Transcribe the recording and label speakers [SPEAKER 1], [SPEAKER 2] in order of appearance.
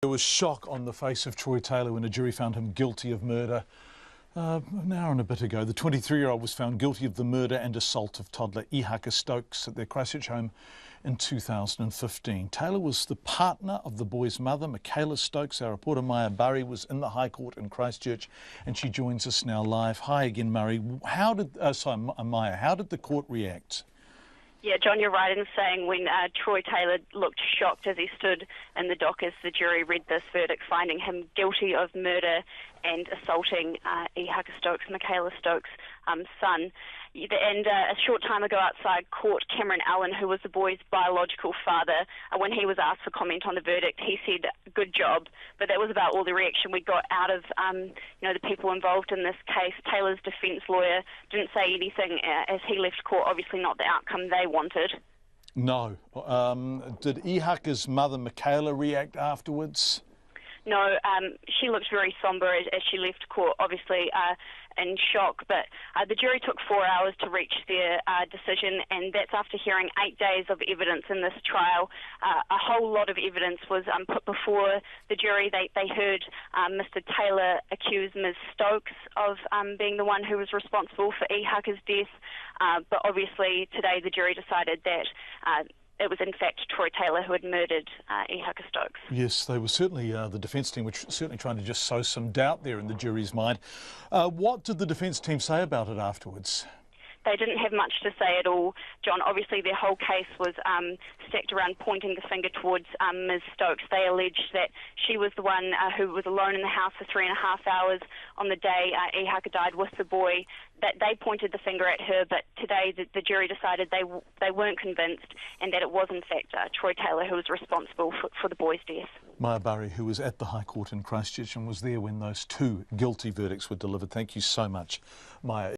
[SPEAKER 1] There was shock on the face of Troy Taylor when a jury found him guilty of murder. An hour and a bit ago, the 23-year-old was found guilty of the murder and assault of toddler Ihaka Stokes at their Christchurch home in 2015. Taylor was the partner of the boy's mother, Ihaka Stokes. Our reporter Maja Burry was in the High Court in Christchurch, and she joins us now live. Hi again, Maja. How did the court react?
[SPEAKER 2] Yeah, John, you're right in saying when Troy Taylor looked shocked as he stood in the dock as the jury read this verdict, finding him guilty of murder and assaulting Ihaka Stokes, Ihaka Stokes' son. And a short time ago outside court, Cameron Allen, who was the boy's biological father, when he was asked for comment on the verdict, he said, "Good job." But that was about all the reaction we got out of the people involved in this case. Taylor's defence lawyer didn't say anything as he left court, obviously not the outcome they wanted.
[SPEAKER 1] No. Did Ihaka's mother, Michaela, react afterwards?
[SPEAKER 2] No, she looked very sombre as she left court, obviously in shock. But the jury took 4 hours to reach their decision, and that's after hearing 8 days of evidence in this trial. A whole lot of evidence was put before the jury. They heard Mr. Taylor accuse Ms. Stokes of being the one who was responsible for Ihaka's death. But obviously today the jury decided that it was in fact Troy Taylor who had murdered Ihaka Stokes.
[SPEAKER 1] Yes, they were certainly, the defence team were certainly trying to just sow some doubt there in the jury's mind. What did the defence team say about it afterwards?
[SPEAKER 2] They didn't have much to say at all, John. Obviously, their whole case was stacked around pointing the finger towards Ms. Stokes. They alleged that she was the one who was alone in the house for 3.5 hours on the day Ihaka died with the boy. That they pointed the finger at her, but today the jury decided they weren't convinced, and that it was in fact Troy Taylor who was responsible for the boy's death.
[SPEAKER 1] Maja Burry, who was at the High Court in Christchurch and was there when those two guilty verdicts were delivered. Thank you so much, Maja.